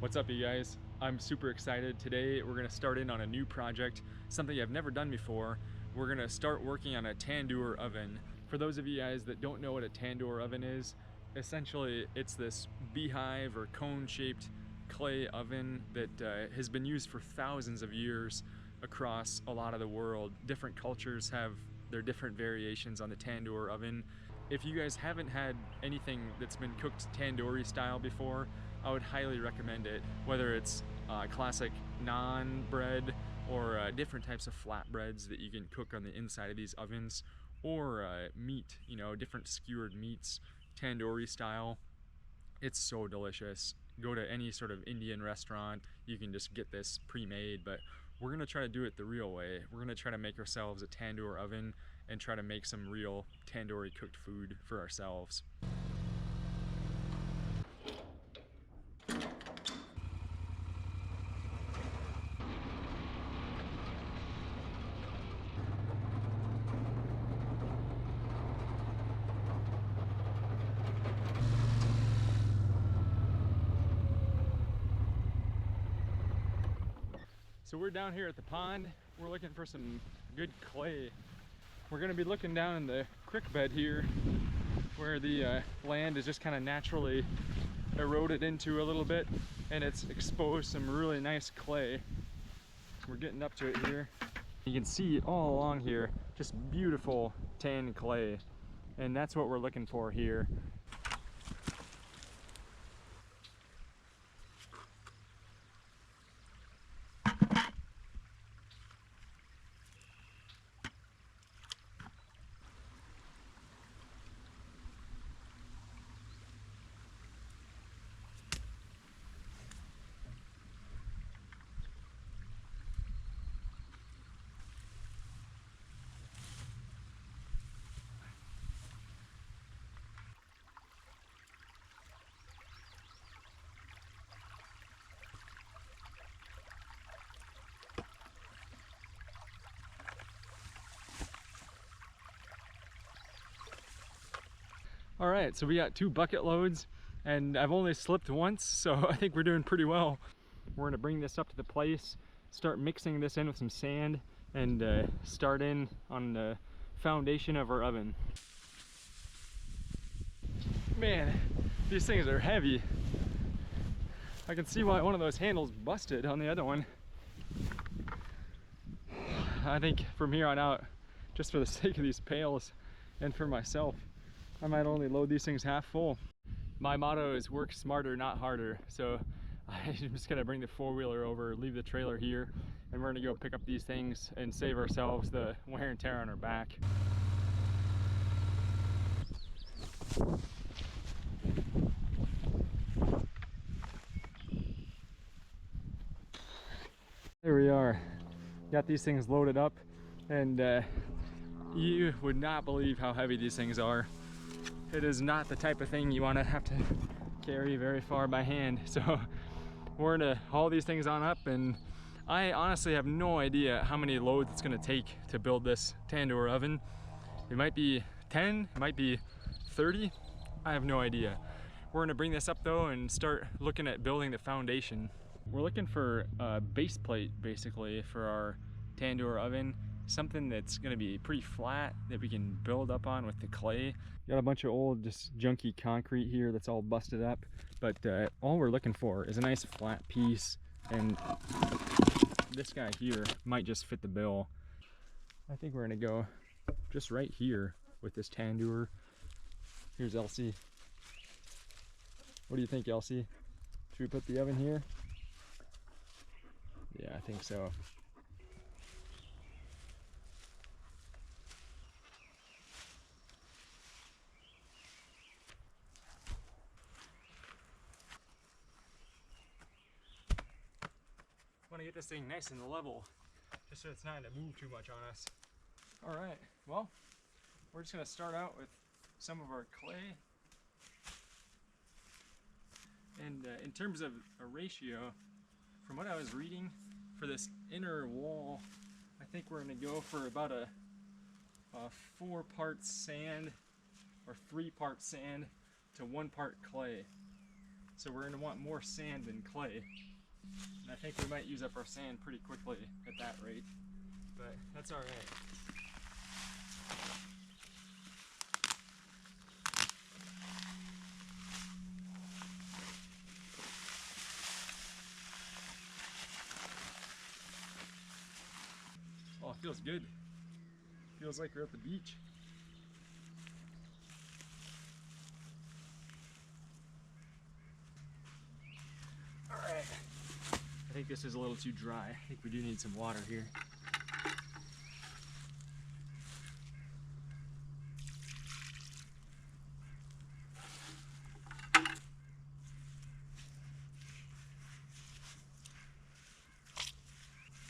What's up, you guys? I'm super excited. Today we're gonna start in on a new project, something I've never done before. We're gonna start working on a tandoor oven. For those of you guys that don't know what a tandoor oven is, essentially it's this beehive or cone-shaped clay oven that has been used for thousands of years across a lot of the world. Different cultures have their different variations on the tandoor oven. If you guys haven't had anything that's been cooked tandoori style before, I would highly recommend it, whether it's classic naan bread or different types of flatbreads that you can cook on the inside of these ovens, or meat, you know, different skewered meats, tandoori style. It's so delicious. Go to any sort of Indian restaurant, you can just get this pre-made, but we're gonna try to do it the real way. We're gonna try to make ourselves a tandoor oven and try to make some real tandoori cooked food for ourselves. So we're down here at the pond. We're looking for some good clay. We're gonna be looking down in the creek bed here where the land is just kind of naturally eroded into a little bit, and it's exposed some really nice clay. We're getting up to it here. You can see all along here, just beautiful tan clay. And that's what we're looking for here. All right, so we got 2 bucket loads and I've only slipped once, so I think we're doing pretty well. We're gonna bring this up to the place, start mixing this in with some sand, and start in on the foundation of our oven. Man, these things are heavy. I can see why one of those handles busted on the other one. I think from here on out, just for the sake of these pails and for myself, I might only load these things half full. My motto is work smarter, not harder. So I'm just gonna bring the 4-wheeler over, leave the trailer here, and we're gonna go pick up these things and save ourselves the wear and tear on our back. There we are. Got these things loaded up, and you would not believe how heavy these things are. It is not the type of thing you want to have to carry very far by hand. So we're gonna haul these things on up, and I honestly have no idea how many loads it's gonna take to build this tandoor oven. It might be 10, it might be 30, I have no idea. We're gonna bring this up though and start looking at building the foundation. We're looking for a base plate basically for our tandoor oven. Something that's gonna be pretty flat that we can build up on with the clay. Got a bunch of old, just junky concrete here that's all busted up, but all we're looking for is a nice flat piece, and this guy here might just fit the bill. I think we're gonna go just right here with this tandoor. Here's Elsie. What do you think, Elsie? Should we put the oven here? Yeah, I think so. Want to get this thing nice and level, just so it's not going to move too much on us. All right, well, we're just going to start out with some of our clay. And in terms of a ratio, from what I was reading, for this inner wall, I think we're going to go for about a 4 parts sand or 3 parts sand to 1 part clay. So we're gonna want more sand than clay. And I think we might use up our sand pretty quickly at that rate, but that's all right. Oh, it feels good. Feels like we're at the beach. All right. I think this is a little too dry. I think we do need some water here.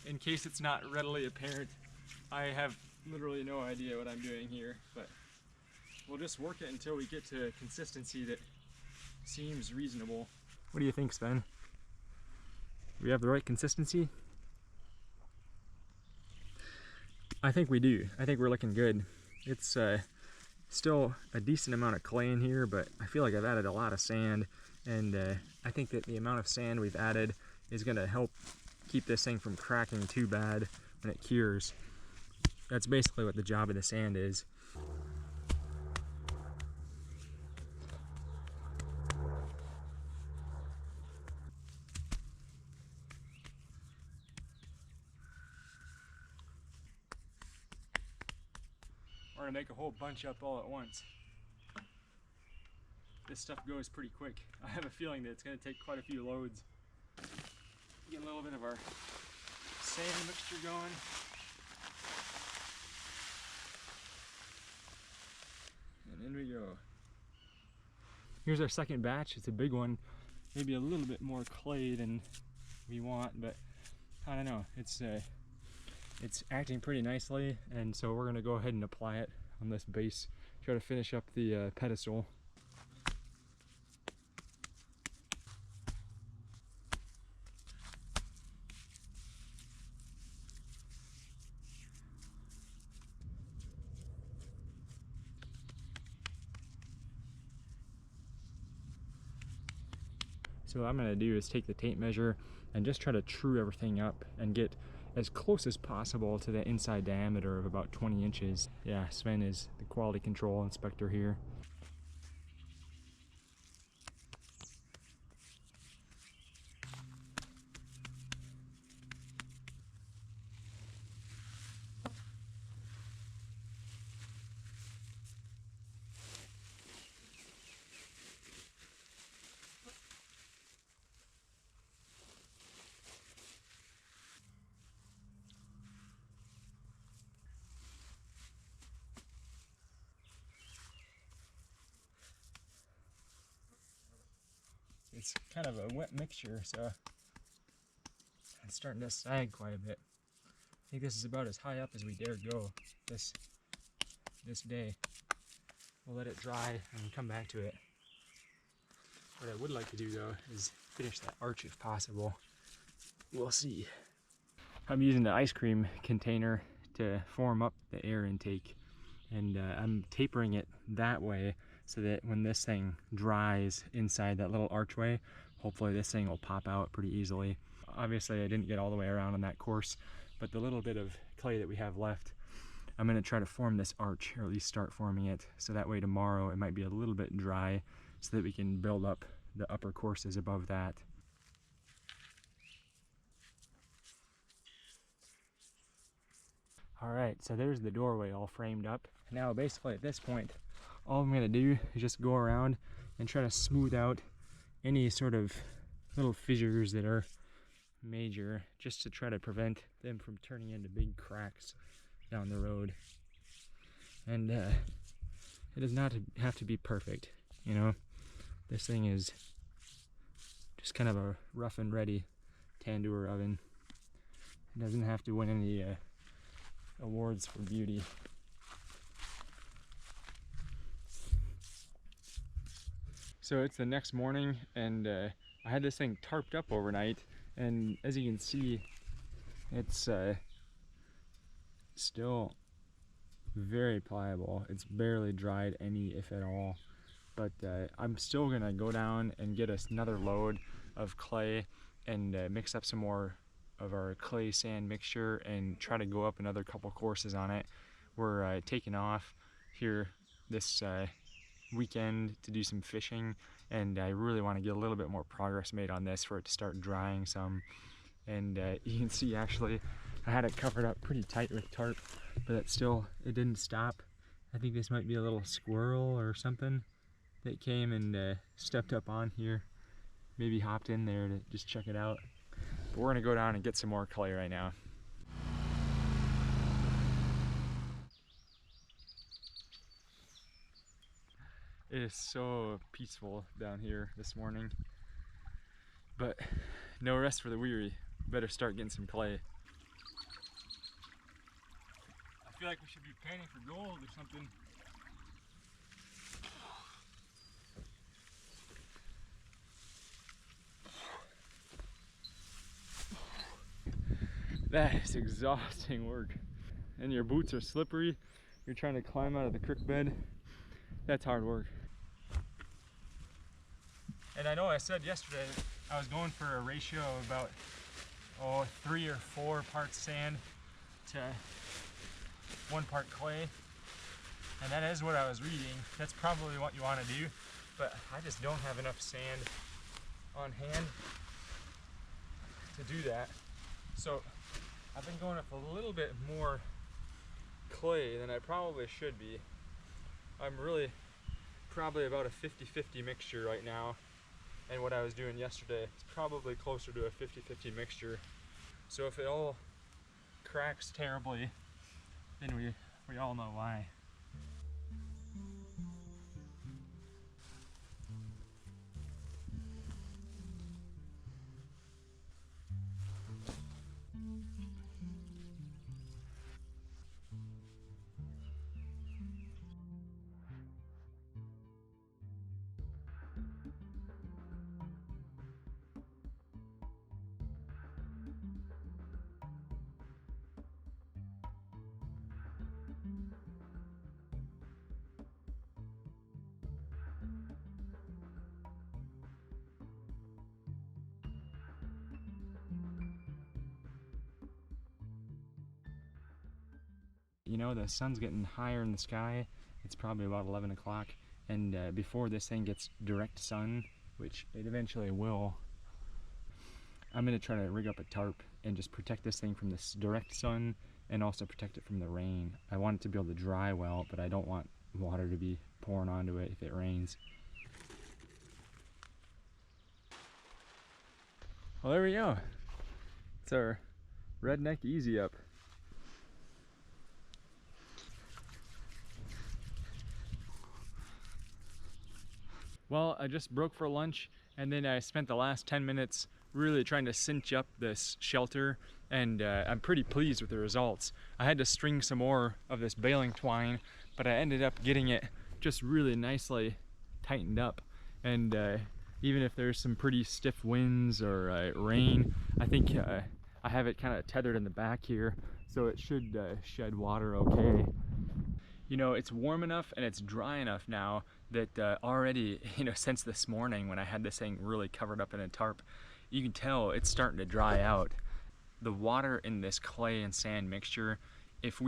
In case it's not readily apparent, I have literally no idea what I'm doing here, but we'll just work it until we get to a consistency that seems reasonable. What do you think, Sven? Do we have the right consistency? I think we do. I think we're looking good. It's still a decent amount of clay in here, but I feel like I've added a lot of sand, and I think that the amount of sand we've added is going to help keep this thing from cracking too bad when it cures. That's basically what the job of the sand is. We're gonna make a whole bunch up all at once. This stuff goes pretty quick. I have a feeling that it's gonna take quite a few loads. Get a little bit of our sand mixture going. And in we go. Here's our second batch. It's a big one. Maybe a little bit more clay than we want, but I don't know. It's acting pretty nicely, and so we're gonna go ahead and apply it on this base. Try to finish up the pedestal. So what I'm gonna do is take the tape measure and just try to true everything up and get as close as possible to the inside diameter of about 20 inches. Yeah, Sven is the quality control inspector here. It's kind of a wet mixture, so it's starting to sag quite a bit. I think this is about as high up as we dare go this day. We'll let it dry and come back to it. What I would like to do though is finish that arch if possible. We'll see. I'm using the ice cream container to form up the air intake, and I'm tapering it that way so that when this thing dries inside that little archway, hopefully this thing will pop out pretty easily. Obviously I didn't get all the way around on that course, but the little bit of clay that we have left, I'm gonna try to form this arch, or at least start forming it, so that way tomorrow it might be a little bit dry so that we can build up the upper courses above that. All right, so there's the doorway all framed up. Now basically at this point, all I'm gonna do is just go around and try to smooth out any sort of little fissures that are major, just to try to prevent them from turning into big cracks down the road. And it does not have to be perfect, you know. This thing is just kind of a rough and ready tandoor oven. It doesn't have to win any awards for beauty. So it's the next morning, and I had this thing tarped up overnight, and as you can see, it's still very pliable. It's barely dried any, if at all. but I'm still gonna go down and get us another load of clay and mix up some more of our clay sand mixture and try to go up another couple courses on it. We're taking off here this weekend to do some fishing, and I really want to get a little bit more progress made on this for it to start drying some. And you can see actually I had it covered up pretty tight with tarp, but it didn't stop. I think this might be a little squirrel or something that came and stepped up on here, maybe hopped in there to just check it out. But we're gonna go down and get some more clay right now. It is so peaceful down here this morning, but no rest for the weary. Better start getting some clay. I feel like we should be panning for gold or something. That is exhausting work. And your boots are slippery. You're trying to climb out of the creek bed. That's hard work. And I know I said yesterday I was going for a ratio of about 3 or 4 parts sand to 1 part clay. And that is what I was reading. That's probably what you want to do. But I just don't have enough sand on hand to do that. So I've been going with a little bit more clay than I probably should be. I'm really probably about a 50-50 mixture right now. And what I was doing yesterday is probably closer to a 50-50 mixture. So if it all cracks terribly, then we all know why. You know, the sun's getting higher in the sky. It's probably about 11 o'clock, and before this thing gets direct sun, which it eventually will, I'm gonna try to rig up a tarp and just protect this thing from this direct sun and also protect it from the rain. I want it to be able to dry well, but I don't want water to be pouring onto it if it rains. Well, there we go. It's our redneck easy up. Well, I just broke for lunch, and then I spent the last 10 minutes really trying to cinch up this shelter, and I'm pretty pleased with the results. I had to string some more of this baling twine, but I ended up getting it just really nicely tightened up. And even if there's some pretty stiff winds or rain, I think I have it kind of tethered in the back here, so it should shed water okay. You know, it's warm enough and it's dry enough now that already, you know, since this morning when I had this thing really covered up in a tarp, you can tell it's starting to dry out. The water in this clay and sand mixture, if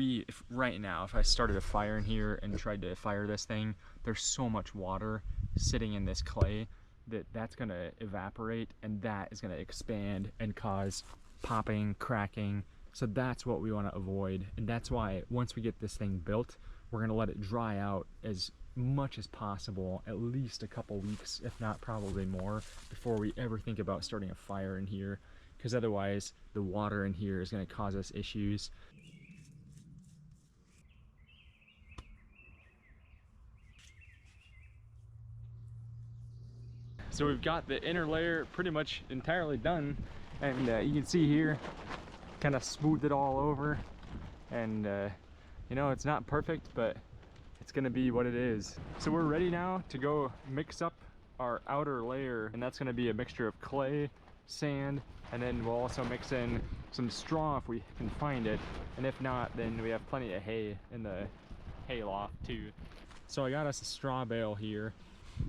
right now, if I started a fire in here and tried to fire this thing, there's so much water sitting in this clay that's gonna evaporate, and that is gonna expand and cause popping, cracking. So that's what we want to avoid, and that's why once we get this thing built, we're going to let it dry out as much as possible, at least a couple weeks, if not probably more, before we ever think about starting a fire in here, because otherwise the water in here is going to cause us issues. So we've got the inner layer pretty much entirely done, and you can see here, kind of smoothed it all over, and you know, it's not perfect, but it's gonna be what it is. So we're ready now to go mix up our outer layer, and that's gonna be a mixture of clay, sand, and then we'll also mix in some straw if we can find it, and if not, then we have plenty of hay in the hay loft too. So I got us a straw bale here,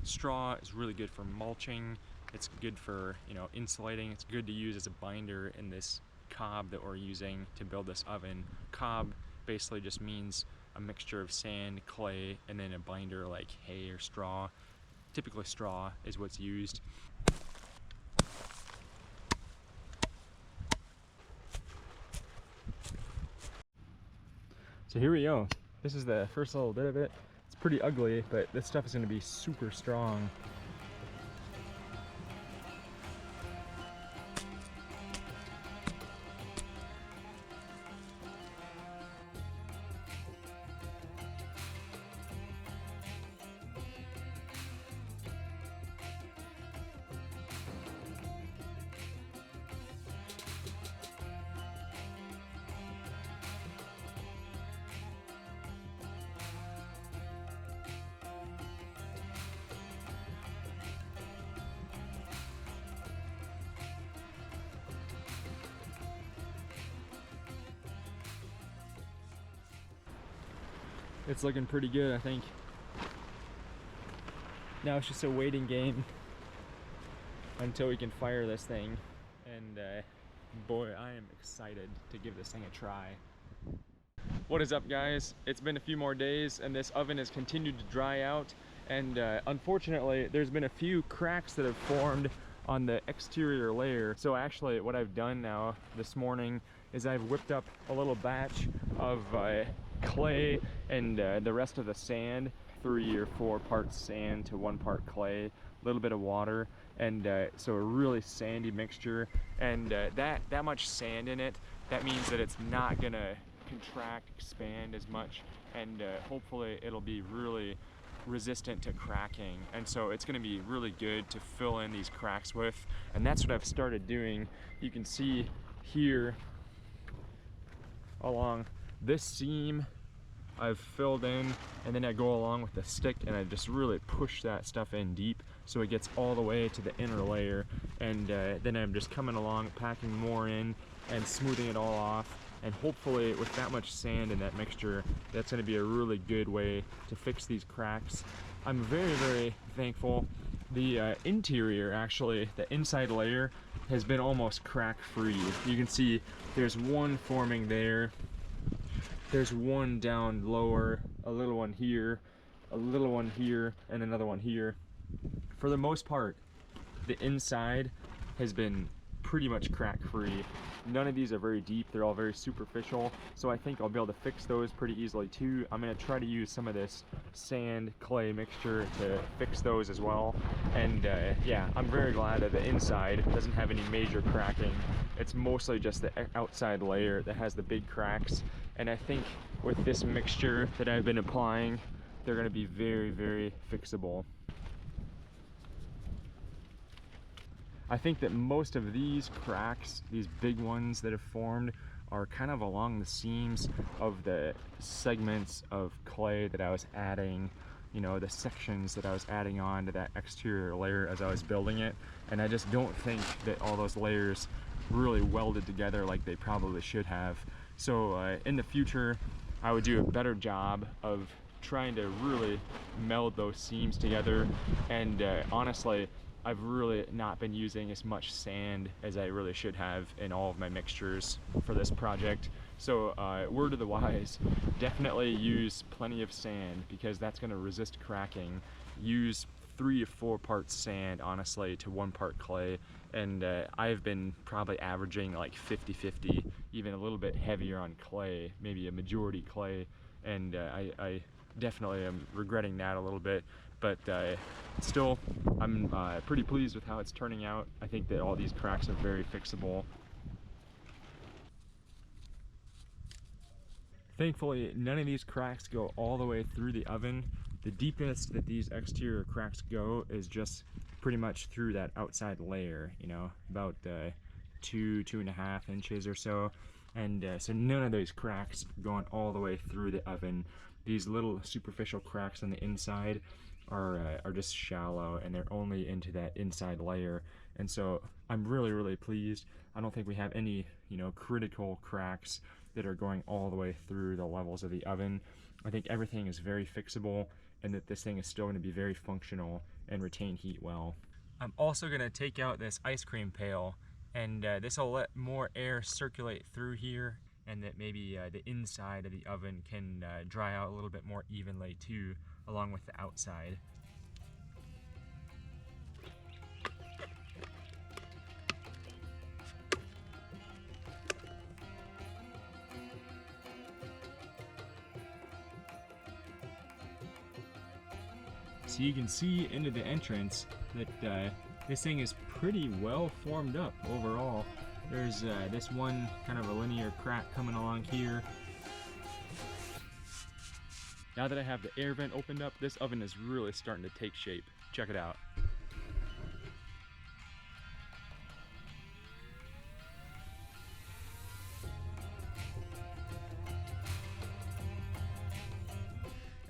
Straw is really good for mulching. It's good for, you know, insulating. It's good to use as a binder in this cob that we're using to build this oven. Cob basically just means a mixture of sand, clay, and then a binder like hay or straw. Typically straw is what's used. So here we go. This is the first little bit of it. It's pretty ugly, but this stuff is going to be super strong. It's looking pretty good, I think. Now it's just a waiting game until we can fire this thing. And boy, I am excited to give this thing a try. What is up, guys? It's been a few more days and this oven has continued to dry out. And unfortunately, there's been a few cracks that have formed on the exterior layer. So actually what I've done now this morning is I've whipped up a little batch of clay and the rest of the sand, 3 or 4 parts sand to 1 part clay, a little bit of water, and so a really sandy mixture. And that much sand in it, that means that it's not gonna contract, expand as much, and hopefully it'll be really resistant to cracking. And so it's going to be really good to fill in these cracks with, and that's what I've started doing. You can see here along this seam I've filled in, and then I go along with the stick and I just really push that stuff in deep so it gets all the way to the inner layer. And then I'm just coming along, packing more in and smoothing it all off. And hopefully with that much sand in that mixture, that's going to be a really good way to fix these cracks. I'm very, very thankful. The interior, actually, the inside layer has been almost crack free. You can see there's one forming there. There's one down lower, a little one here, a little one here, and another one here. For the most part, the inside has been pretty much crack free. None of these are very deep, they're all very superficial, so I think I'll be able to fix those pretty easily too. I'm going to try to use some of this sand clay mixture to fix those as well. And yeah, I'm very glad that the inside doesn't have any major cracking. It's mostly just the outside layer that has the big cracks, and I think with this mixture that I've been applying, they're going to be very, very fixable. I think that most of these cracks, these big ones that have formed, are kind of along the seams of the segments of clay that I was adding, you know, the sections that I was adding on to that exterior layer as I was building it. And I just don't think that all those layers really welded together like they probably should have. So in the future, I would do a better job of trying to really meld those seams together. And honestly, I've really not been using as much sand as I really should have in all of my mixtures for this project. So word to the wise, definitely use plenty of sand because that's going to resist cracking. Use 3 to 4 parts sand, honestly, to 1 part clay. And I've been probably averaging like 50-50, even a little bit heavier on clay, maybe a majority clay. And I definitely am regretting that a little bit. But still, I'm pretty pleased with how it's turning out. I think that all these cracks are very fixable. Thankfully, none of these cracks go all the way through the oven. The deepest that these exterior cracks go is just pretty much through that outside layer, you know, about 2.5 inches or so. And so none of those cracks going all the way through the oven. These little superficial cracks on the inside are just shallow, and they're only into that inside layer. And so I'm really, really pleased. I don't think we have any, you know, critical cracks that are going all the way through the levels of the oven. I think everything is very fixable and that this thing is still going to be very functional and retain heat well. I'm also going to take out this ice cream pail, and this will let more air circulate through here, and that maybe the inside of the oven can dry out a little bit more evenly too, along with the outside. So you can see into the entrance that this thing is pretty well formed up overall. There's this one kind of a linear crack coming along here. Now that I have the air vent opened up, this oven is really starting to take shape. Check it out.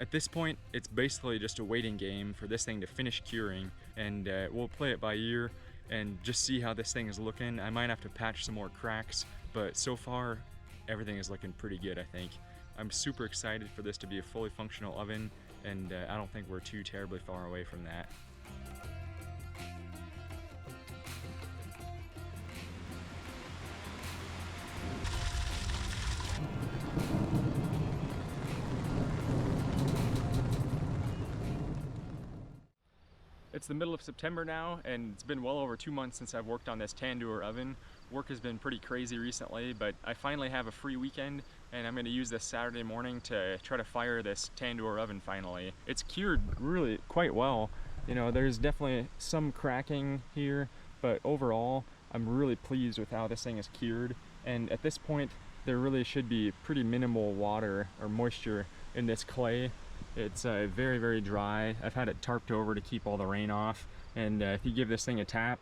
At this point, it's basically just a waiting game for this thing to finish curing, and we'll play it by ear and just see how this thing is looking. I might have to patch some more cracks, but so far, everything is looking pretty good, I think. I'm super excited for this to be a fully functional oven, and I don't think we're too terribly far away from that. It's the middle of September now, and it's been well over 2 months since I've worked on this Tandoor oven. Work has been pretty crazy recently, but I finally have a free weekend, and I'm going to use this Saturday morning to try to fire this Tandoor oven finally. It's cured really quite well. You know, there's definitely some cracking here, but overall, I'm really pleased with how this thing is cured. And at this point, there really should be pretty minimal water or moisture in this clay. It's very, very dry. I've had it tarped over to keep all the rain off, and if you give this thing a tap,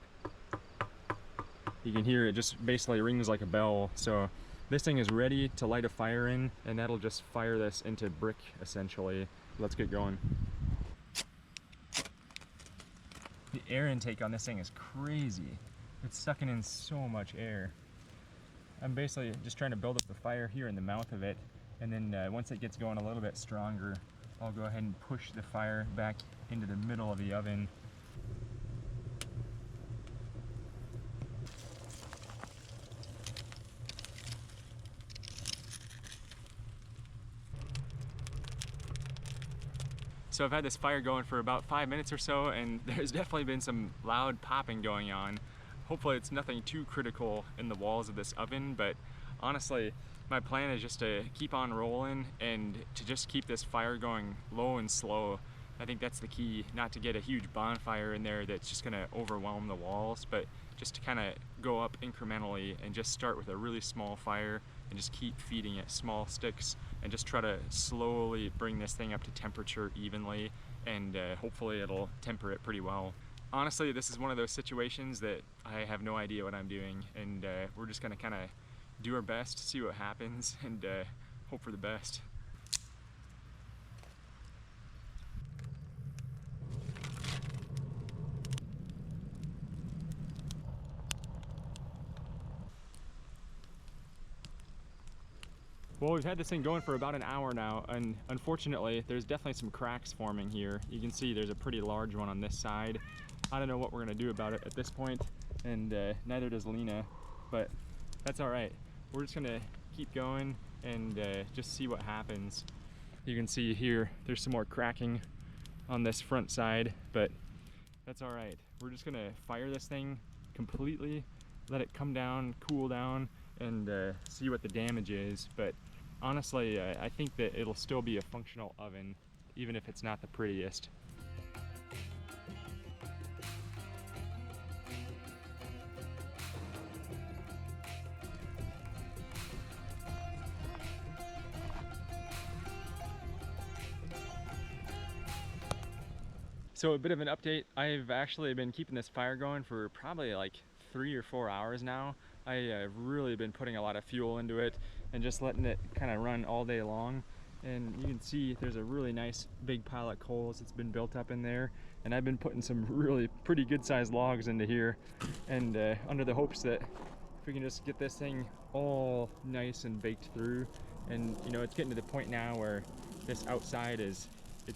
you can hear it just basically rings like a bell. So this thing is ready to light a fire in, and that'll just fire this into brick essentially. Let's get going. The air intake on this thing is crazy. It's sucking in so much air. I'm basically just trying to build up the fire here in the mouth of it, and then once it gets going a little bit stronger, I'll go ahead and push the fire back into the middle of the oven. So I've had this fire going for about 5 minutes or so, and there's definitely been some loud popping going on. Hopefully it's nothing too critical in the walls of this oven, but honestly, my plan is just to keep on rolling and to just keep this fire going low and slow. I think that's the key, not to get a huge bonfire in there that's just gonna overwhelm the walls, but just to kind of go up incrementally and just start with a really small fire and just keep feeding it small sticks and just try to slowly bring this thing up to temperature evenly, and hopefully it'll temper it pretty well. Honestly, this is one of those situations that I have no idea what I'm doing, and we're just gonna kind of do our best, see what happens, and hope for the best. Well, we've had this thing going for about an hour now, and unfortunately, there's definitely some cracks forming here. You can see there's a pretty large one on this side. I don't know what we're gonna do about it at this point, and neither does Lena, but that's all right. We're just gonna keep going and just see what happens. You can see here, there's some more cracking on this front side, but that's all right. We're just gonna fire this thing completely, let it come down, cool down, and see what the damage is. But honestly, I think that it'll still be a functional oven, even if it's not the prettiest. So a bit of an update, I've actually been keeping this fire going for probably like 3 or 4 hours now. I've really been putting a lot of fuel into it and just letting it kind of run all day long. And you can see there's a really nice big pile of coals that's been built up in there. And I've been putting some really pretty good sized logs into here, and under the hopes that if we can just get this thing all nice and baked through, And you know, it's getting to the point now where this outside it's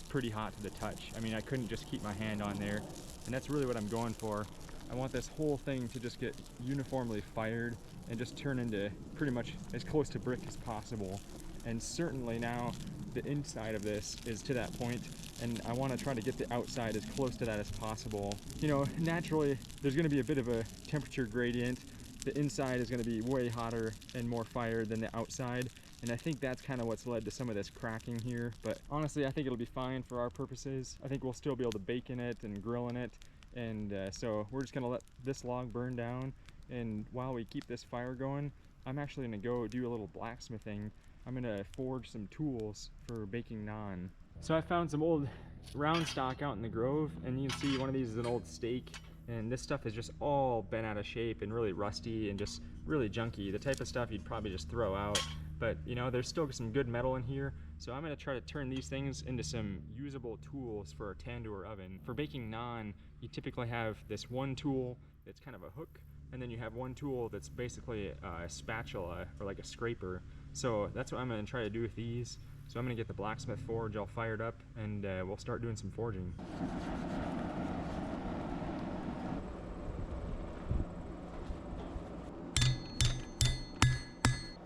pretty hot to the touch. I mean, I couldn't just keep my hand on there, and that's really what I'm going for. I want this whole thing to just get uniformly fired and just turn into pretty much as close to brick as possible. And certainly now the inside of this is to that point, and I want to try to get the outside as close to that as possible. You know, naturally there's going to be a bit of a temperature gradient. The inside is going to be way hotter and more fired than the outside, and I think that's kind of what's led to some of this cracking here. But honestly, I think it'll be fine for our purposes. I think we'll still be able to bake in it and grill in it. And so we're just gonna let this log burn down, and while we keep this fire going, I'm actually gonna go do a little blacksmithing. I'm gonna forge some tools for baking naan. So I found some old round stock out in the grove, and you can see one of these is an old stake, and this stuff is just all bent out of shape and really rusty and just really junky, the type of stuff you'd probably just throw out. But you know, there's still some good metal in here, so I'm going to try to turn these things into some usable tools for a tandoor oven. For baking naan, you typically have this one tool that's kind of a hook, and then you have one tool that's basically a spatula or like a scraper. So that's what I'm going to try to do with these. So I'm going to get the blacksmith forge all fired up, and we'll start doing some forging.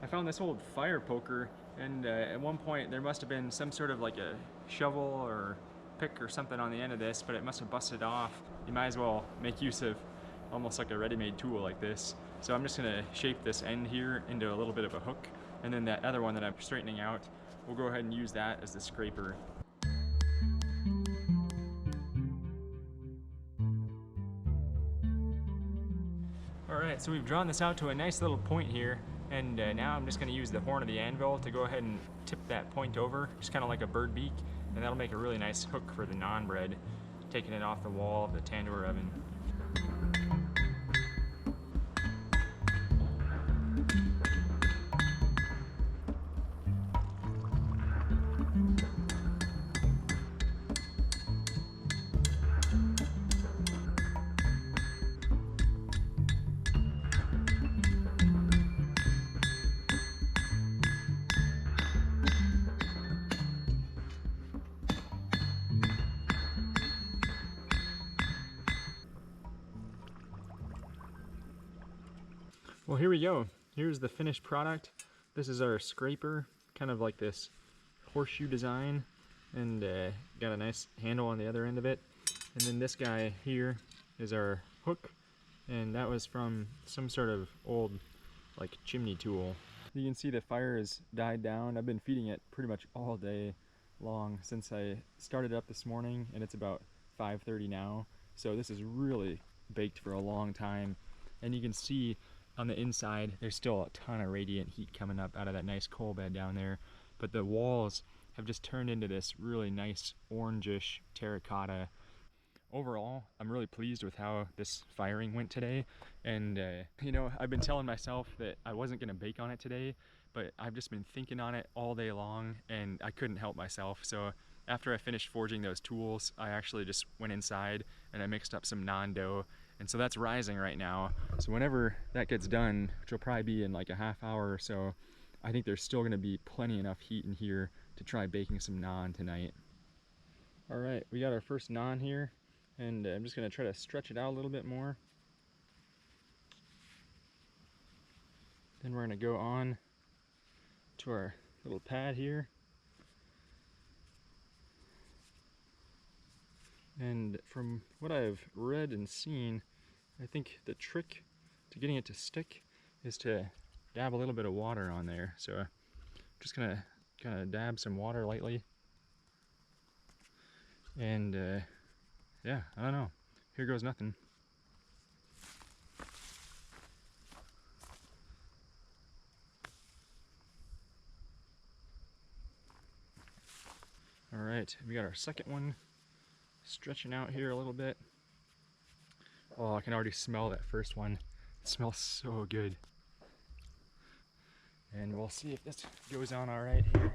I found this old fire poker, and at one point there must have been some sort of like a shovel or pick or something on the end of this, but it must have busted off. You might as well make use of almost like a ready-made tool like this. So I'm just gonna shape this end here into a little bit of a hook, and then that other one that I'm straightening out, we'll go ahead and use that as the scraper. Alright, so we've drawn this out to a nice little point here, and now I'm just going to use the horn of the anvil to go ahead and tip that point over, just kind of like a bird beak, and that'll make a really nice hook for the naan bread, taking it off the wall of the tandoor oven. Well, here we go. Here's the finished product. This is our scraper, kind of like this horseshoe design, and got a nice handle on the other end of it. And then this guy here is our hook, and that was from some sort of old like chimney tool. You can see the fire has died down. I've been feeding it pretty much all day long since I started up this morning, and it's about 5:30 now. So this is really baked for a long time, and you can see on the inside there's still a ton of radiant heat coming up out of that nice coal bed down there, but the walls have just turned into this really nice orangish terracotta. Overall, I'm really pleased with how this firing went today, and you know, I've been telling myself that I wasn't gonna bake on it today, but I've just been thinking on it all day long, and I couldn't help myself. So after I finished forging those tools, I actually just went inside and I mixed up some naan dough, and so that's rising right now. So whenever that gets done, which will probably be in like a half hour or so, I think there's still gonna be plenty enough heat in here to try baking some naan tonight. All right, we got our first naan here, and I'm just gonna try to stretch it out a little bit more. Then we're gonna go on to our little pad here. And from what I've read and seen, I think the trick to getting it to stick is to dab a little bit of water on there. So I'm just gonna kind of dab some water lightly. And yeah, I don't know. Here goes nothing. All right, we got our second one stretching out here a little bit. Oh, I can already smell that first one. It smells so good. And we'll see if this goes on all right here.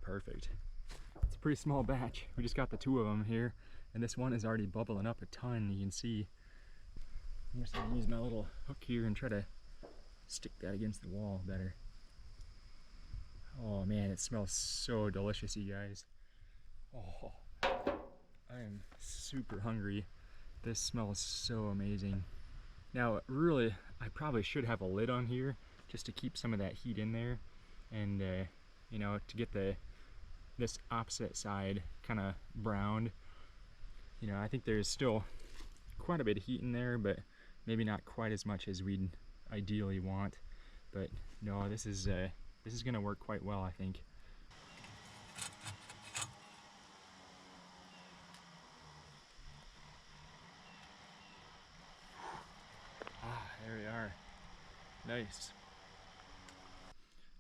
Perfect. It's a pretty small batch. We just got the two of them here, and this one is already bubbling up a ton, you can see. I'm just gonna use my little hook here and try to stick that against the wall better. Oh man, it smells so delicious, you guys. Oh, I am super hungry. This smells so amazing. Now, really, I probably should have a lid on here just to keep some of that heat in there, and you know, to get this opposite side kind of browned. You know, I think there's still quite a bit of heat in there, but maybe not quite as much as we'd ideally want. But no, this is gonna work quite well, I think. Ah, there we are. Nice.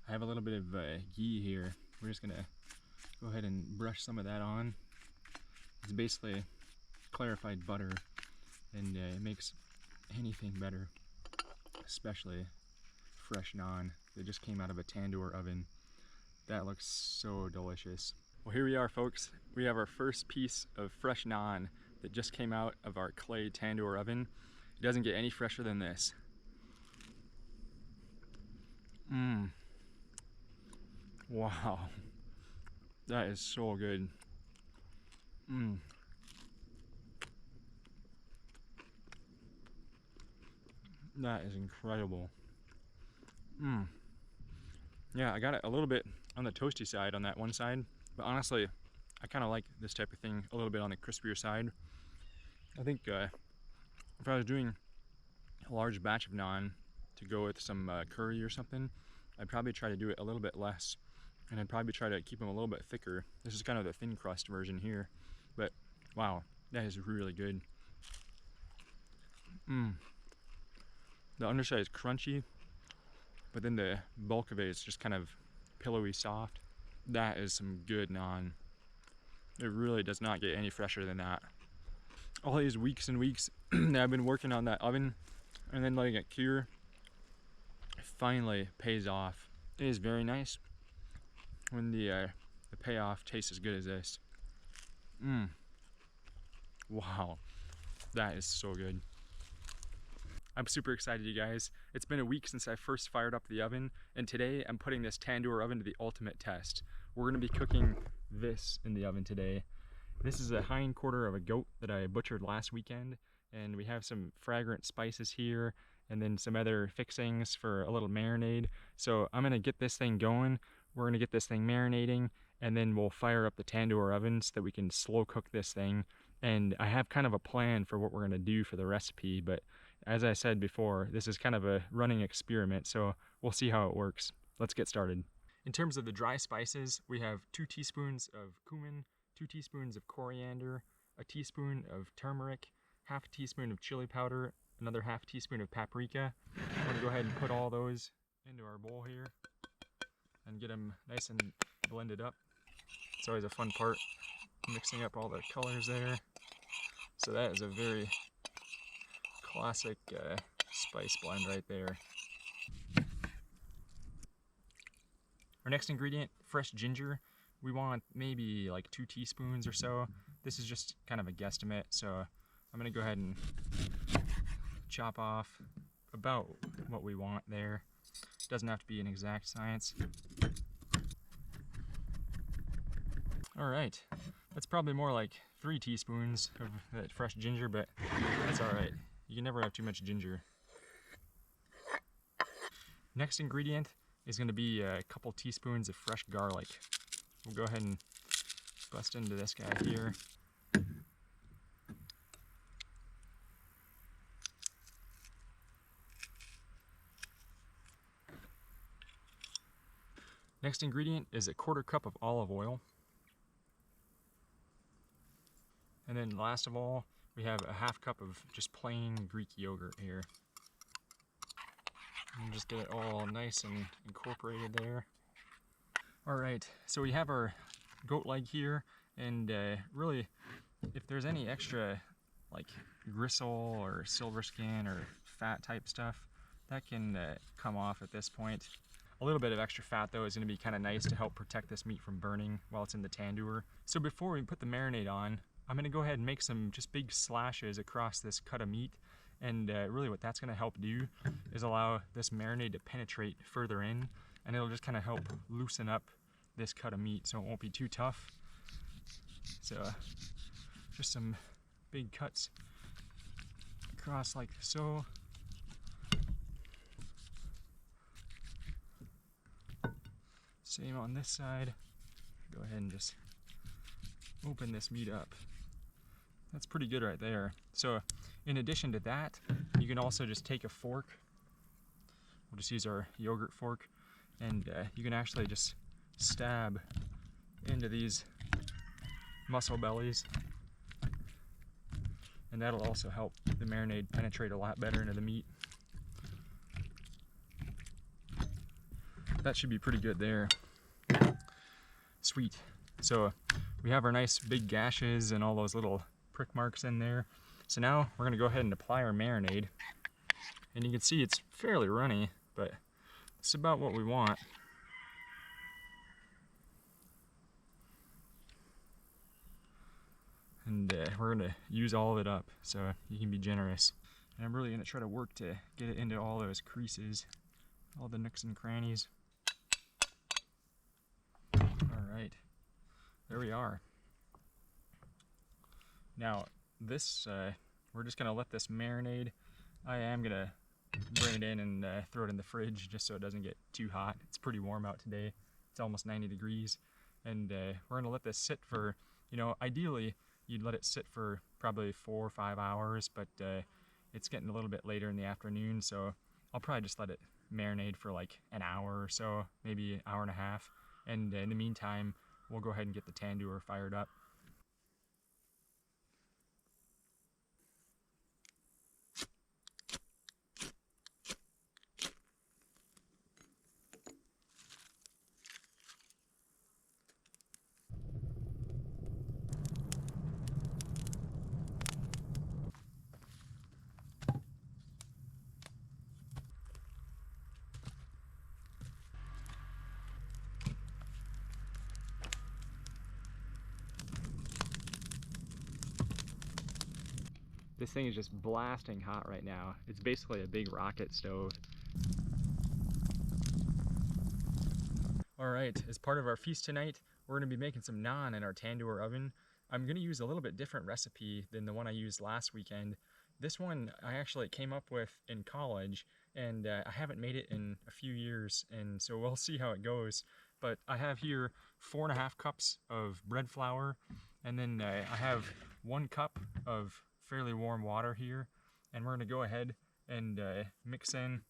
I have a little bit of ghee here. We're just gonna go ahead and brush some of that on. It's basically clarified butter, and it makes anything better, especially fresh naan that just came out of a tandoor oven. That looks so delicious. Well, here we are, folks. We have our first piece of fresh naan that just came out of our clay tandoor oven. It doesn't get any fresher than this. Mmm. Wow. That is so good. Mmm. That is incredible. Mmm. Yeah, I got it a little bit on the toasty side on that one side, but honestly, I kind of like this type of thing a little bit on the crispier side. I think if I was doing a large batch of naan to go with some curry or something, I'd probably try to do it a little bit less, and I'd probably try to keep them a little bit thicker. This is kind of the thin crust version here, but wow, that is really good. Mmm. The underside is crunchy, but then the bulk of it is just kind of pillowy soft. That is some good naan. It really does not get any fresher than that. All these weeks and weeks that I've been working on that oven and then letting it cure, it finally pays off. It is very nice when the payoff tastes as good as this. Mmm. Wow, that is so good. I'm super excited, you guys. It's been a week since I first fired up the oven, and today I'm putting this tandoor oven to the ultimate test. We're gonna be cooking this in the oven today. This is a hind quarter of a goat that I butchered last weekend, and we have some fragrant spices here, and then some other fixings for a little marinade. So I'm gonna get this thing going. We're gonna get this thing marinating, and then we'll fire up the tandoor oven so that we can slow cook this thing. And I have kind of a plan for what we're gonna do for the recipe, but as I said before, this is kind of a running experiment, so we'll see how it works. Let's get started. In terms of the dry spices, we have 2 teaspoons of cumin, 2 teaspoons of coriander, a teaspoon of turmeric, half a teaspoon of chili powder, another half teaspoon of paprika. I'm gonna go ahead and put all those into our bowl here and get them nice and blended up. It's always a fun part, mixing up all the colors there. So that is a very classic spice blend right there. Our next ingredient, fresh ginger. We want maybe like 2 teaspoons or so. This is just kind of a guesstimate, so I'm gonna go ahead and chop off about what we want there. Doesn't have to be an exact science. All right, that's probably more like 3 teaspoons of that fresh ginger, but that's all right. You can never have too much ginger. Next ingredient is going to be a couple teaspoons of fresh garlic. We'll go ahead and bust into this guy here. Next ingredient is a 1/4 cup of olive oil. And then last of all, we have a 1/2 cup of just plain Greek yogurt here. And just get it all nice and incorporated there. All right, so we have our goat leg here, and really, if there's any extra like gristle or silver skin or fat type stuff, that can come off at this point. A little bit of extra fat though is going to be kind of nice to help protect this meat from burning while it's in the tandoor. So before we put the marinade on, I'm going to go ahead and make some just big slashes across this cut of meat, And really what that's gonna help do is allow this marinade to penetrate further in, and it'll just kind of help loosen up this cut of meat so it won't be too tough. So just some big cuts across like so. Same on this side. Go ahead and just open this meat up. That's pretty good right there. So in addition to that, you can also just take a fork. We'll just use our yogurt fork, and you can actually just stab into these muscle bellies, and that'll also help the marinade penetrate a lot better into the meat. That should be pretty good there. Sweet. So we have our nice big gashes and all those little prick marks in there. So now we're gonna go ahead and apply our marinade. And you can see it's fairly runny, but it's about what we want. And we're gonna use all of it up, so you can be generous. And I'm really gonna try to work to get it into all those creases, all the nooks and crannies. All right, there we are. Now this, we're just gonna let this marinade. I am gonna bring it in and throw it in the fridge just so it doesn't get too hot. It's pretty warm out today. It's almost 90 degrees. And we're gonna let this sit for, you know, ideally you'd let it sit for probably 4 or 5 hours, but it's getting a little bit later in the afternoon, so I'll probably just let it marinate for like an hour or so, maybe an hour and a half. And in the meantime, we'll go ahead and get the tandoor fired up. This thing is just blasting hot right now. It's basically a big rocket stove. All right, as part of our feast tonight, we're gonna be making some naan in our tandoor oven. I'm gonna use a little bit different recipe than the one I used last weekend. This one I actually came up with in college, and I haven't made it in a few years, and so we'll see how it goes. But I have here 4.5 cups of bread flour, and then I have 1 cup of fairly warm water here, and we're gonna go ahead and mix in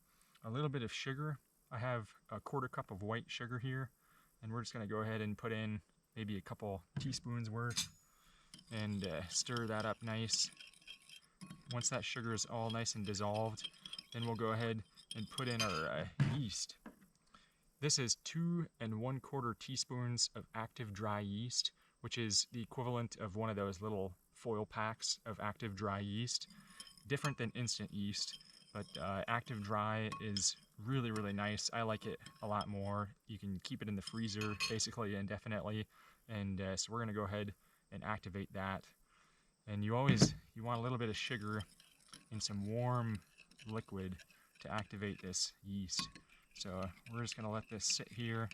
a little bit of sugar. I have a 1/4 cup of white sugar here, and we're just gonna go ahead and put in maybe a couple teaspoons worth and stir that up nice. Once that sugar is all nice and dissolved, then we'll go ahead and put in our yeast. This is 2 1/4 teaspoons of active dry yeast, which is the equivalent of one of those little foil packs of active dry yeast. Different than instant yeast, but active dry is really, really nice. I like it a lot more. You can keep it in the freezer basically indefinitely, and so we're gonna go ahead and activate that. And you want a little bit of sugar in some warm liquid to activate this yeast. So we're just gonna let this sit here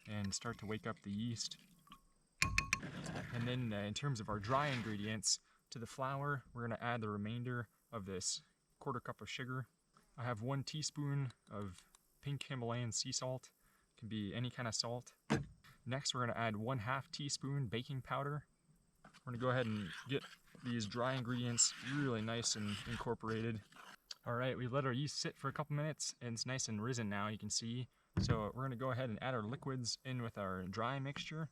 and start to wake up the yeast. And then in terms of our dry ingredients, to the flour, we're gonna add the remainder of this 1/4 cup of sugar. I have 1 teaspoon of pink Himalayan sea salt. It can be any kind of salt. Next, we're gonna add 1/2 teaspoon baking powder. We're gonna go ahead and get these dry ingredients really nice and incorporated. All right, we've let our yeast sit for a couple minutes, and it's nice and risen now, you can see. So we're gonna go ahead and add our liquids in with our dry mixture.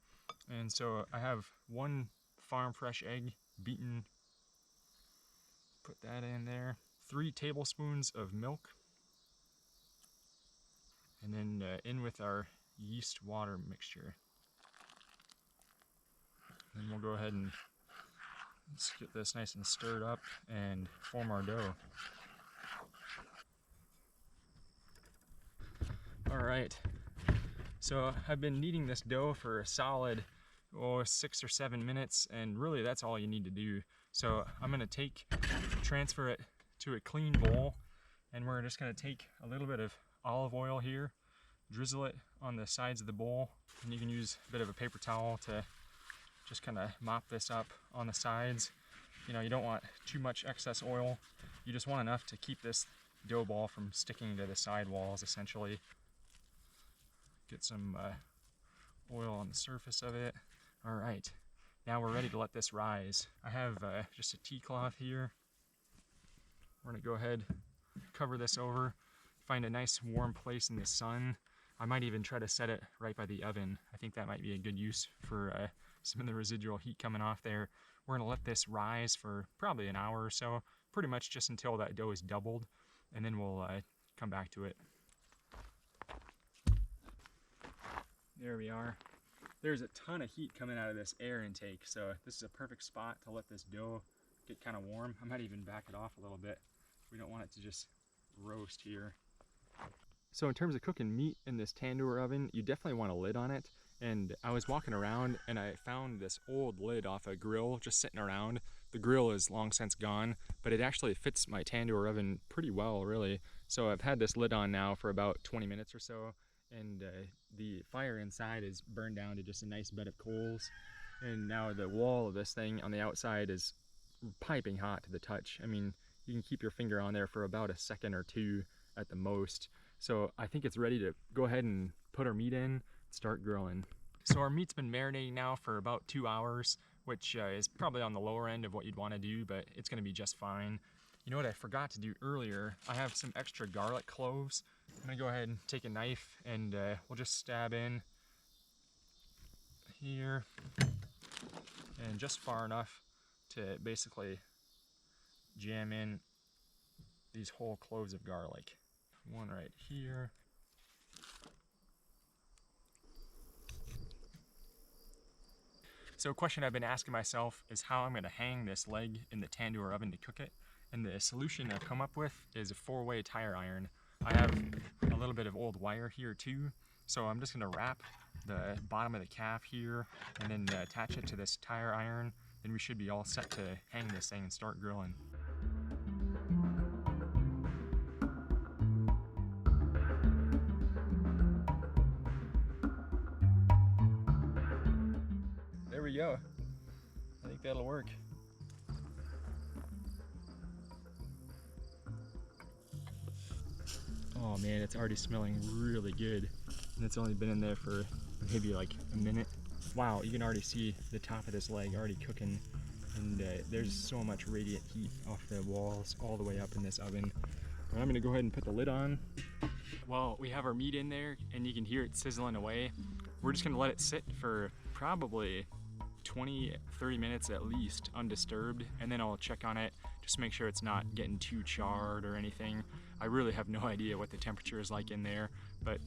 And so I have 1 farm fresh egg beaten. Put that in there. 3 tablespoons of milk. And then in with our yeast water mixture. Then we'll go ahead and let's get this nice and stirred up and form our dough. All right, so I've been kneading this dough for a solid 6 or 7 minutes, and really that's all you need to do. So I'm gonna transfer it to a clean bowl, and we're just gonna take a little bit of olive oil here, drizzle it on the sides of the bowl, and you can use a bit of a paper towel to just kind of mop this up on the sides. You know, you don't want too much excess oil. You just want enough to keep this dough ball from sticking to the side walls, essentially. Get some oil on the surface of it. All right, now we're ready to let this rise. I have just a tea cloth here. We're gonna go ahead, cover this over, find a nice warm place in the sun. I might even try to set it right by the oven. I think that might be a good use for some of the residual heat coming off there. We're gonna let this rise for probably an hour or so, pretty much just until that dough is doubled, and then we'll come back to it. There we are. There's a ton of heat coming out of this air intake, so this is a perfect spot to let this dough get kind of warm. I might even back it off a little bit. We don't want it to just roast here. So in terms of cooking meat in this tandoor oven, you definitely want a lid on it. And I was walking around and I found this old lid off a grill just sitting around. The grill is long since gone, but it actually fits my tandoor oven pretty well, really. So I've had this lid on now for about 20 minutes or so, and the fire inside is burned down to just a nice bed of coals. And now the wall of this thing on the outside is piping hot to the touch. I mean, you can keep your finger on there for about a second or two at the most. So I think it's ready to go ahead and put our meat in, start grilling. So our meat's been marinating now for about 2 hours, which is probably on the lower end of what you'd want to do, but it's going to be just fine. You know what I forgot to do earlier? I have some extra garlic cloves. I'm going to go ahead and take a knife and we'll just stab in here, and just far enough to basically jam in these whole cloves of garlic. One right here. So a question I've been asking myself is how I'm going to hang this leg in the tandoor oven to cook it. And the solution I've come up with is a 4-way tire iron. I have a little bit of old wire here too. So I'm just going to wrap the bottom of the calf here and then attach it to this tire iron. Then we should be all set to hang this thing and start grilling. There we go. I think that'll work. Oh man, it's already smelling really good. And it's only been in there for maybe like a minute. Wow, you can already see the top of this leg already cooking. And there's so much radiant heat off the walls all the way up in this oven. And I'm gonna go ahead and put the lid on. Well, we have our meat in there and you can hear it sizzling away. We're just gonna let it sit for probably 20-30 minutes at least undisturbed, and then I'll check on it just to make sure it's not getting too charred or anything. I really have no idea what the temperature is like in there, but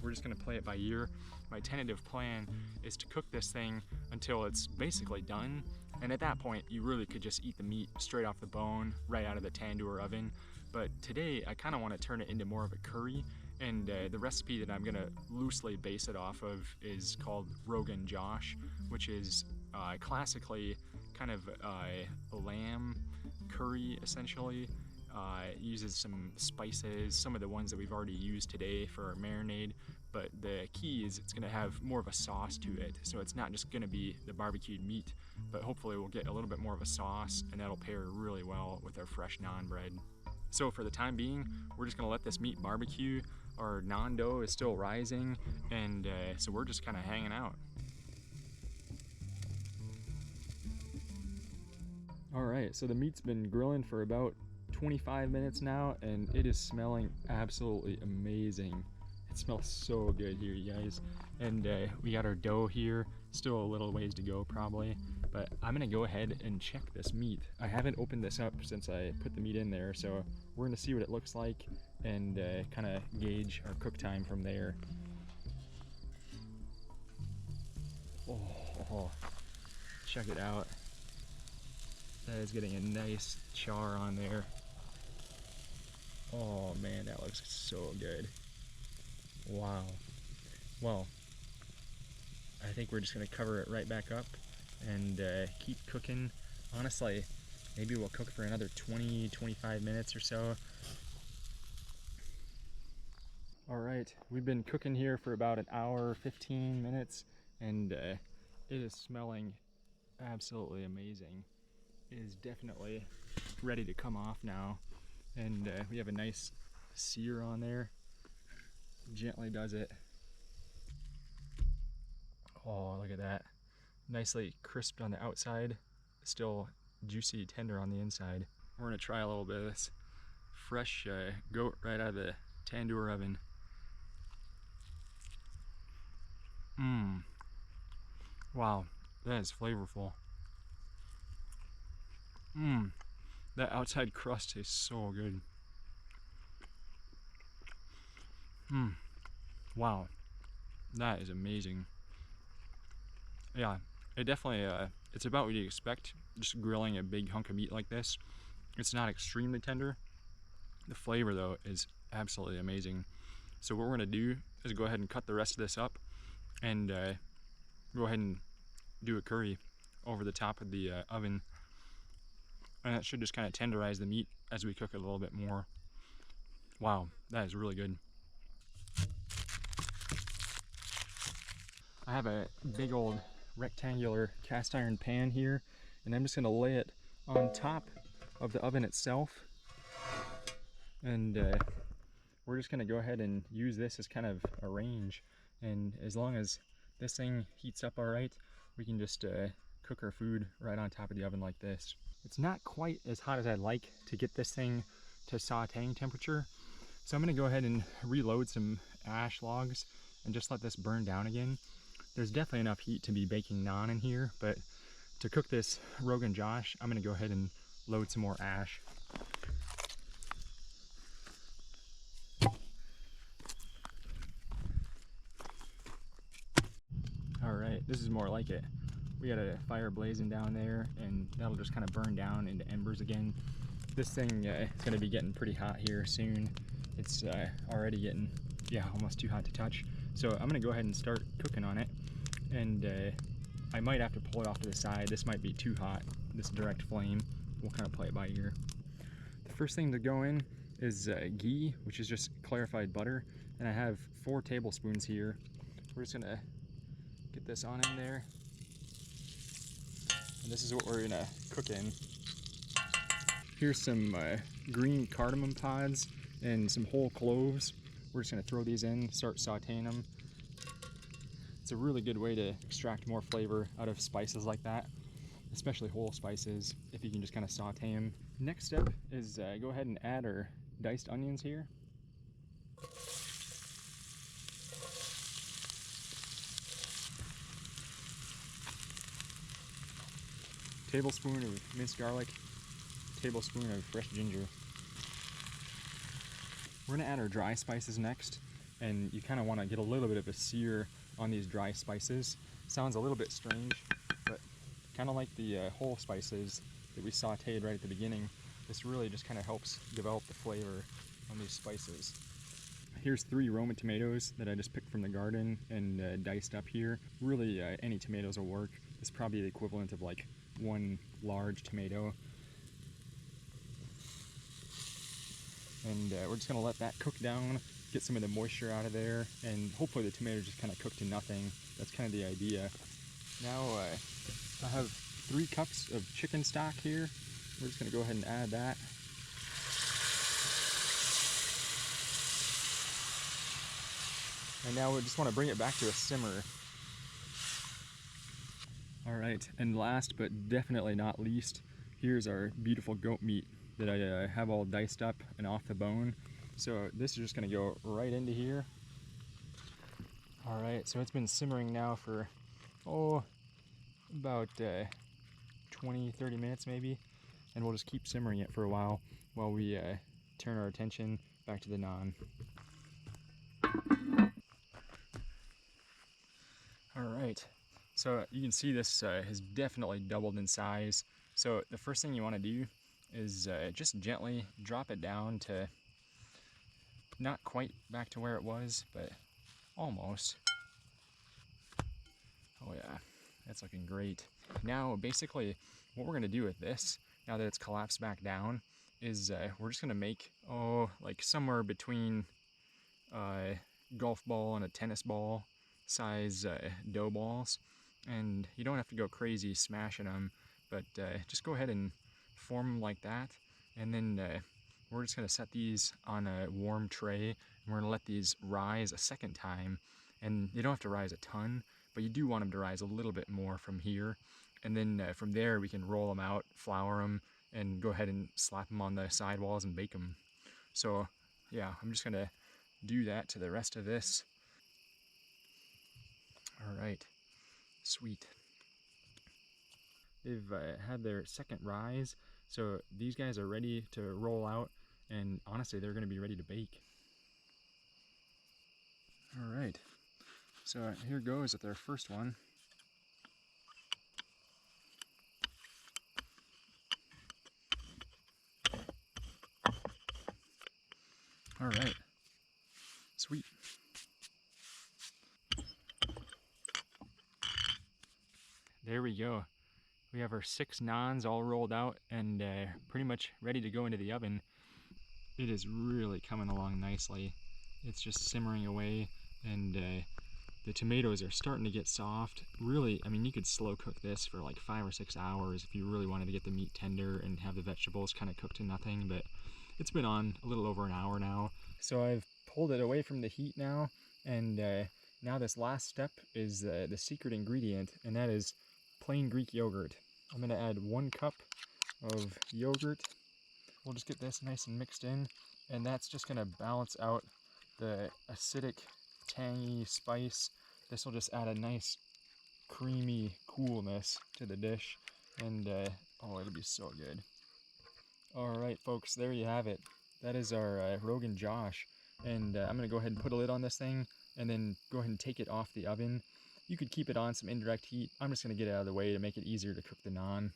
we're just gonna play it by ear. My tentative plan is to cook this thing until it's basically done, and at that point you really could just eat the meat straight off the bone right out of the tandoor oven. But today I kind of want to turn it into more of a curry, and the recipe that I'm gonna loosely base it off of is called Rogan Josh, which is classically kind of a lamb curry essentially. It uses some spices, some of the ones that we've already used today for our marinade, but the key is it's gonna have more of a sauce to it. So it's not just gonna be the barbecued meat, but hopefully we'll get a little bit more of a sauce, and that'll pair really well with our fresh naan bread. So for the time being, we're just gonna let this meat barbecue. Our naan dough is still rising, and so we're just kind of hanging out. All right, so the meat's been grilling for about 25 minutes now, and it is smelling absolutely amazing. It smells so good here, you guys. And we got our dough here, still a little ways to go probably, but I'm gonna go ahead and check this meat. I haven't opened this up since I put the meat in there, so we're gonna see what it looks like and kind of gauge our cook time from there. Oh, check it out. That is getting a nice char on there. Oh man, that looks so good. Wow. Well, I think we're just gonna cover it right back up and keep cooking. Honestly, Maybe we'll cook for another 20-25 minutes or so. All right, we've been cooking here for about an hour, 15 minutes, and it is smelling absolutely amazing. It is definitely ready to come off now, and we have a nice sear on there. Gently does it. Oh, look at that. Nicely crisped on the outside, still juicy, tender on the inside. We're gonna try a little bit of this fresh goat right out of the tandoor oven. Mmm. Wow, that is flavorful. Mmm. That outside crust tastes so good. Mmm. Wow. That is amazing. Yeah, it definitely, it's about what you expect, just grilling a big hunk of meat like this. It's not extremely tender. The flavor, though, is absolutely amazing. So what we're gonna do is go ahead and cut the rest of this up and go ahead and do a curry over the top of the oven. And that should just kind of tenderize the meat as we cook it a little bit more. Wow, that is really good. I have a big old rectangular cast iron pan here, and I'm just gonna lay it on top of the oven itself. And we're just gonna go ahead and use this as kind of a range. And as long as this thing heats up all right, we can just cook our food right on top of the oven like this. It's not quite as hot as I'd like to get this thing to sauteing temperature. So I'm gonna go ahead and reload some ash logs and just let this burn down again. There's definitely enough heat to be baking naan in here, but to cook this Rogan Josh, I'm gonna go ahead and load some more ash. All right, this is more like it. We got a fire blazing down there, and that'll just kind of burn down into embers again. This thing is gonna be getting pretty hot here soon. It's already getting, yeah, almost too hot to touch. So I'm gonna go ahead and start cooking on it. And I might have to pull it off to the side. This might be too hot, this direct flame. We'll kind of play it by ear. The first thing to go in is ghee, which is just clarified butter. And I have 4 tablespoons here. We're just gonna get this on in there. And this is what we're gonna cook in. Here's some green cardamom pods and some whole cloves. We're just gonna throw these in, start sauteing them. It's a really good way to extract more flavor out of spices like that, especially whole spices, if you can just kind of saute them. Next step is go ahead and add our diced onions here. Tablespoon of minced garlic, tablespoon of fresh ginger. We're gonna add our dry spices next, and you kind of want to get a little bit of a sear on these dry spices. Sounds a little bit strange, but kind of like the whole spices that we sauteed right at the beginning, this really just kind of helps develop the flavor on these spices. Here's 3 Roma tomatoes that I just picked from the garden and diced up here. Really, any tomatoes will work. It's probably the equivalent of like 1 large tomato. And we're just gonna let that cook down, get some of the moisture out of there, and hopefully the tomato just kind of cook to nothing. That's kind of the idea. Now I have 3 cups of chicken stock here. We're just gonna go ahead and add that. And now we just want to bring it back to a simmer. All right, and last but definitely not least, here's our beautiful goat meat that I have all diced up and off the bone. So this is just gonna go right into here. All right, so it's been simmering now for, about 20-30 minutes maybe. And we'll just keep simmering it for a while we turn our attention back to the naan. All right, so you can see this has definitely doubled in size. So the first thing you want to do is just gently drop it down to not quite back to where it was, but almost. Oh yeah, that's looking great. Now basically what we're gonna do with this now that it's collapsed back down, is we're just gonna make, like somewhere between a golf ball and a tennis ball size dough balls. And you don't have to go crazy smashing them, but just go ahead and form them like that. And then we're just gonna set these on a warm tray, and we're gonna let these rise a second time. And they don't have to rise a ton, but you do want them to rise a little bit more from here. And then from there we can roll them out, flour them, and go ahead and slap them on the sidewalls and bake them. So yeah, I'm just gonna do that to the rest of this. All right, sweet. They've had their second rise, so these guys are ready to roll out, and honestly, they're gonna be ready to bake. All right, so here goes with our first one. All right, sweet. There we go. We have our 6 naans all rolled out and pretty much ready to go into the oven. It is really coming along nicely. It's just simmering away, and the tomatoes are starting to get soft. Really, I mean, you could slow cook this for like 5 or 6 hours if you really wanted to get the meat tender and have the vegetables kind of cooked to nothing, but it's been on a little over an hour now. So I've pulled it away from the heat now, and now this last step is the secret ingredient, and that is plain Greek yogurt. I'm gonna add 1 cup of yogurt. We'll just get this nice and mixed in, and that's just gonna balance out the acidic, tangy spice. This will just add a nice creamy coolness to the dish, and oh, it'll be so good. All right, folks, there you have it. That is our Rogan Josh, and I'm gonna go ahead and put a lid on this thing, and then go ahead and take it off the oven. You could keep it on some indirect heat. I'm just gonna get it out of the way to make it easier to cook the naan.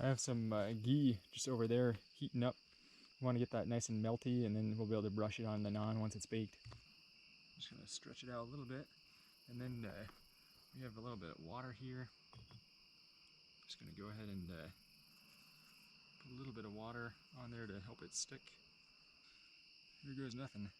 I have some ghee just over there heating up. You want to get that nice and melty, and then we'll be able to brush it on the naan once it's baked. I'm just gonna stretch it out a little bit, and then we have a little bit of water here. Just gonna go ahead and put a little bit of water on there to help it stick. Here goes nothing.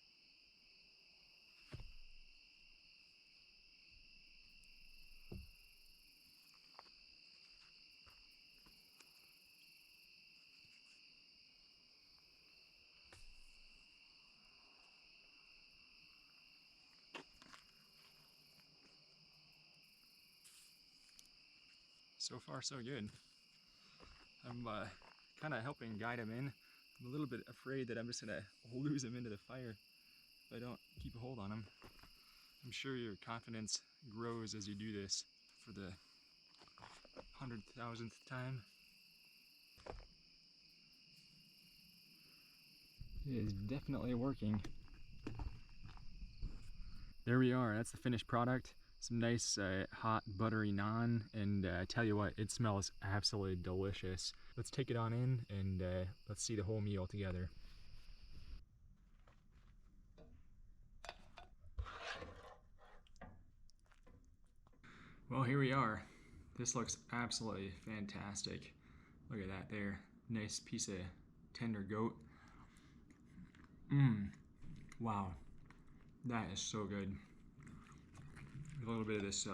So far, so good. I'm kind of helping guide him in. I'm a little bit afraid that I'm just gonna lose him into the fire if I don't keep a hold on him. I'm sure your confidence grows as you do this for the 100,000th time. It is definitely working. There we are, that's the finished product. Some nice hot buttery naan, and I tell you what, it smells absolutely delicious. Let's take it on in, and let's see the whole meal together. Well, here we are. This looks absolutely fantastic. Look at that there. Nice piece of tender goat. Wow. That is so good. A little bit of this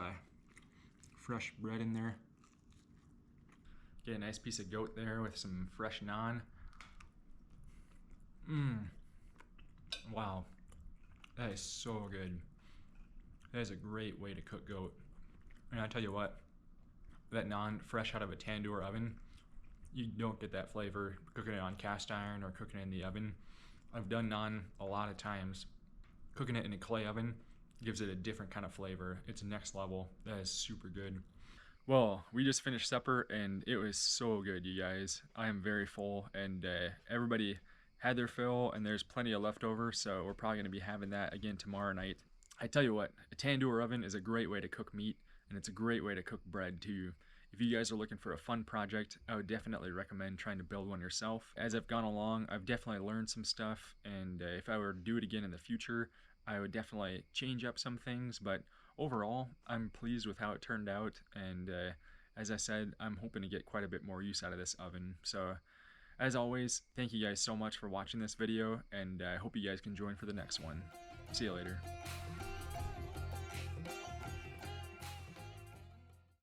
fresh bread in there. Get a nice piece of goat there with some fresh naan. Wow. That is so good. That is a great way to cook goat. And I tell you what, that naan fresh out of a tandoor oven, you don't get that flavor cooking it on cast iron or cooking it in the oven. I've done naan a lot of times. Cooking it in a clay oven gives it a different kind of flavor. It's next level. That is super good. Well, we just finished supper and it was so good, you guys. I am very full, and everybody had their fill, and there's plenty of leftover, so we're probably gonna be having that again tomorrow night. I tell you what, a tandoor oven is a great way to cook meat, and it's a great way to cook bread too. If you guys are looking for a fun project, I would definitely recommend trying to build one yourself. As I've gone along, I've definitely learned some stuff, and if I were to do it again in the future, I would definitely change up some things, but overall, I'm pleased with how it turned out, and as I said, I'm hoping to get quite a bit more use out of this oven. So as always, thank you guys so much for watching this video, and I hope you guys can join for the next one. See you later.